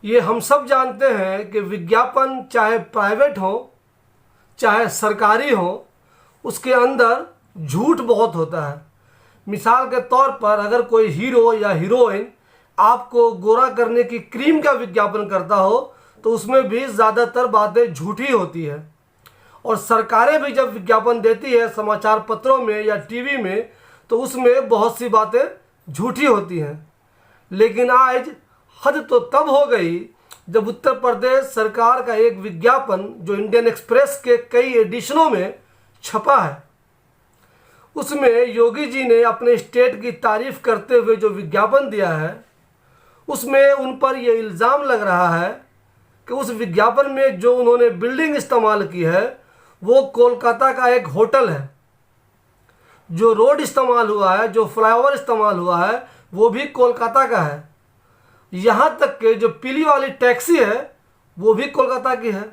ये हम सब जानते हैं कि विज्ञापन चाहे प्राइवेट हो चाहे सरकारी हो, उसके अंदर झूठ बहुत होता है। मिसाल के तौर पर अगर कोई हीरो या हीरोइन आपको गोरा करने की क्रीम का विज्ञापन करता हो तो उसमें भी ज़्यादातर बातें झूठी होती है। और सरकारें भी जब विज्ञापन देती है समाचार पत्रों में या टीवी में तो उसमें बहुत सी बातें झूठी होती हैं। लेकिन आज हद तो तब हो गई जब उत्तर प्रदेश सरकार का एक विज्ञापन जो इंडियन एक्सप्रेस के कई एडिशनों में छपा है, उसमें योगी जी ने अपने स्टेट की तारीफ करते हुए जो विज्ञापन दिया है, उसमें उन पर यह इल्ज़ाम लग रहा है कि उस विज्ञापन में जो उन्होंने बिल्डिंग इस्तेमाल की है वो कोलकाता का एक होटल है। जो रोड इस्तेमाल हुआ है, जो फ्लाईओवर इस्तेमाल हुआ है, वो भी कोलकाता का है। यहाँ तक कि जो पीली वाली टैक्सी है वो भी कोलकाता की है।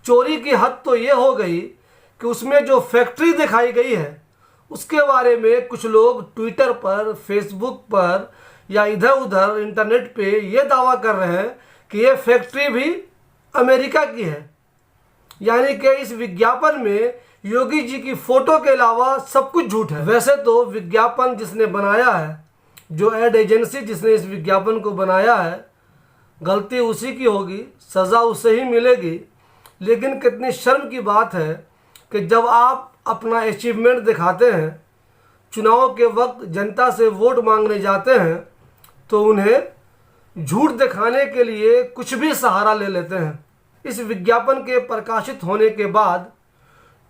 चोरी की हद तो ये हो गई कि उसमें जो फैक्ट्री दिखाई गई है उसके बारे में कुछ लोग ट्विटर पर, फेसबुक पर या इधर उधर इंटरनेट पे ये दावा कर रहे हैं कि ये फैक्ट्री भी अमेरिका की है। यानी कि इस विज्ञापन में योगी जी की फ़ोटो के अलावा सब कुछ झूठ है। वैसे तो विज्ञापन जिसने बनाया है, जो एड एजेंसी जिसने इस विज्ञापन को बनाया है, गलती उसी की होगी, सज़ा उसे ही मिलेगी। लेकिन कितनी शर्म की बात है कि जब आप अपना अचीवमेंट दिखाते हैं, चुनाव के वक्त जनता से वोट मांगने जाते हैं, तो उन्हें झूठ दिखाने के लिए कुछ भी सहारा ले लेते हैं। इस विज्ञापन के प्रकाशित होने के बाद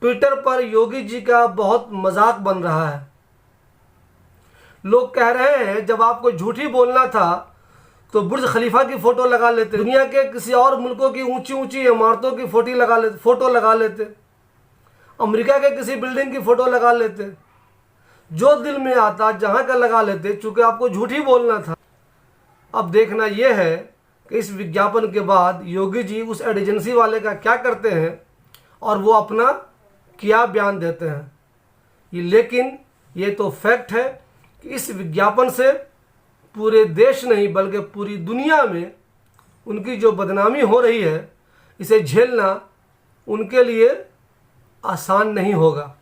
ट्विटर पर योगी जी का बहुत मजाक बन रहा है। लोग कह रहे हैं जब आपको झूठी बोलना था तो बुर्ज खलीफा की फ़ोटो लगा लेते, दुनिया के किसी और मुल्कों की ऊंची ऊंची इमारतों की फ़ोटो लगा लेते, अमेरिका के किसी बिल्डिंग की फ़ोटो लगा लेते, जो दिल में आता जहां का लगा लेते, चूँकि आपको झूठी बोलना था। अब देखना यह है कि इस विज्ञापन के बाद योगी जी उस एजेंसी वाले का क्या करते हैं और वो अपना क्या बयान देते हैं। लेकिन ये तो फैक्ट है कि इस विज्ञापन से पूरे देश नहीं बल्कि पूरी दुनिया में उनकी जो बदनामी हो रही है, इसे झेलना उनके लिए आसान नहीं होगा।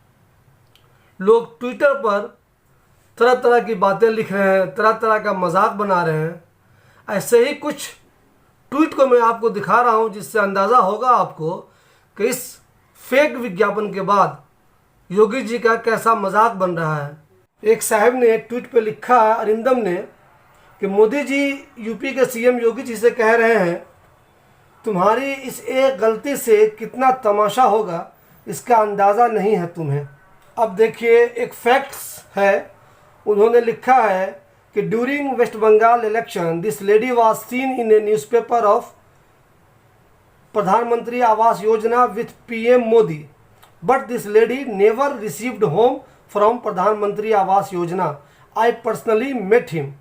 लोग ट्विटर पर तरह तरह की बातें लिख रहे हैं, तरह तरह का मजाक बना रहे हैं। ऐसे ही कुछ ट्वीट को मैं आपको दिखा रहा हूं जिससे अंदाज़ा होगा आपको कि इस फेक विज्ञापन के बाद योगी जी का कैसा मजाक बन रहा है। एक साहब ने ट्वीट पे लिखा, अरिंदम ने, कि मोदी जी यूपी के सीएम योगी जी से कह रहे हैं तुम्हारी इस एक गलती से कितना तमाशा होगा इसका अंदाज़ा नहीं है तुम्हें। अब देखिए, एक फैक्ट्स है, उन्होंने लिखा है कि during West Bengal election this lady was seen in a newspaper of Pradhan Mantri Awas Yojana with PM Modi, but this lady never received home from Pradhan Mantri Awas Yojana. I personally met him.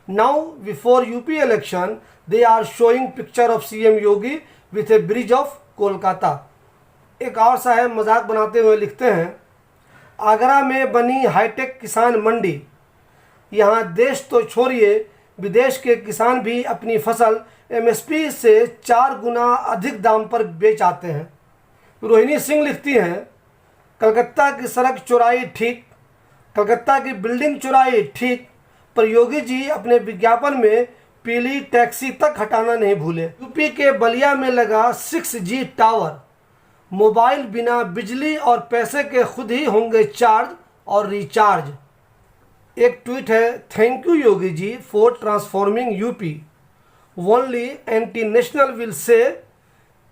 Now before UP election they are showing picture of CM Yogi with a bridge of Kolkata. एक और साहब मजाक बनाते हुए लिखते हैं, आगरा में बनी हाईटेक किसान मंडी, यहाँ देश तो छोड़िए विदेश के किसान भी अपनी फसल एमएसपी से 4 गुना अधिक दाम पर बेच आते हैं। रोहिणी सिंह लिखती हैं, कलकत्ता की सड़क चौड़ाई ठीक, कलकत्ता की बिल्डिंग चौड़ाई ठीक, पर योगी जी अपने विज्ञापन में पीली टैक्सी तक हटाना नहीं भूले। यूपी के बलिया में लगा 6G टावर, मोबाइल बिना बिजली और पैसे के खुद ही होंगे चार्ज और रिचार्ज। एक ट्वीट है, thank you Yogi ji for transforming UP, only anti national will say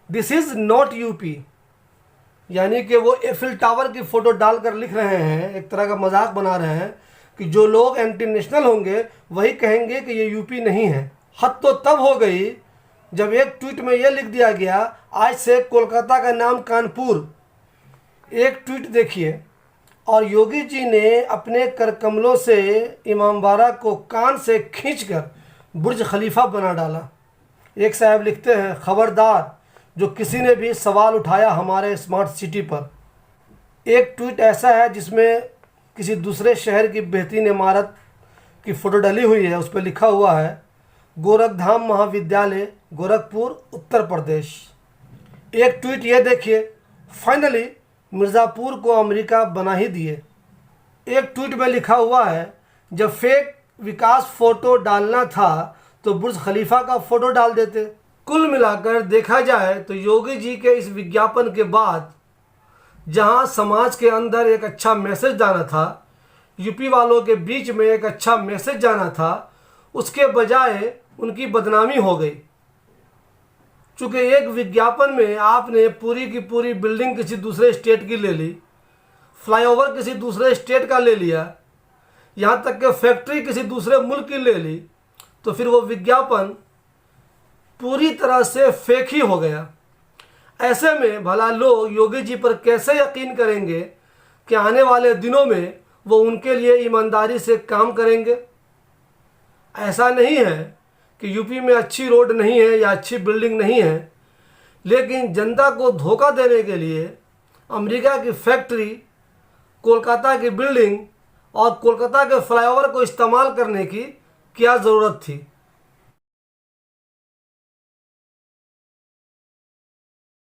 this is not UP. यानी कि वो एफिल टावर की फ़ोटो डालकर लिख रहे हैं, एक तरह का मजाक बना रहे हैं कि जो लोग एंटी नेशनल होंगे वही कहेंगे कि ये यूपी नहीं है। हद तो तब हो गई जब एक ट्वीट में यह लिख दिया गया, आज से कोलकाता का नाम कानपुर। एक ट्वीट देखिए, और योगी जी ने अपने कर कमलों से इमामबाड़ा को कान से खींचकर बुर्ज खलीफा बना डाला। एक साहब लिखते हैं, खबरदार जो किसी ने भी सवाल उठाया हमारे स्मार्ट सिटी पर। एक ट्वीट ऐसा है जिसमें किसी दूसरे शहर की बेहतरीन इमारत की फ़ोटो डली हुई है, उस पर लिखा हुआ है, गोरखधाम महाविद्यालय, गोरखपुर, उत्तर प्रदेश। एक ट्वीट ये देखिए, फाइनली मिर्ज़ापुर को अमेरिका बना ही दिए। एक ट्वीट में लिखा हुआ है, जब फेक विकास फ़ोटो डालना था तो बुर्ज खलीफा का फ़ोटो डाल देते। कुल मिलाकर देखा जाए तो योगी जी के इस विज्ञापन के बाद जहां समाज के अंदर एक अच्छा मैसेज जाना था, यूपी वालों के बीच में एक अच्छा मैसेज जाना था, उसके बजाय उनकी बदनामी हो गई। चूँकि एक विज्ञापन में आपने पूरी की पूरी बिल्डिंग किसी दूसरे स्टेट की ले ली, फ्लाईओवर किसी दूसरे स्टेट का ले लिया, यहाँ तक कि फैक्ट्री किसी दूसरे मुल्क की ले ली, तो फिर वो विज्ञापन पूरी तरह से फेक ही हो गया। ऐसे में भला लोग योगी जी पर कैसे यकीन करेंगे कि आने वाले दिनों में वो उनके लिए ईमानदारी से काम करेंगे। ऐसा नहीं है कि यूपी में अच्छी रोड नहीं है या अच्छी बिल्डिंग नहीं है, लेकिन जनता को धोखा देने के लिए अमेरिका की फैक्ट्री, कोलकाता की बिल्डिंग और कोलकाता के फ्लाईओवर को इस्तेमाल करने की क्या ज़रूरत थी।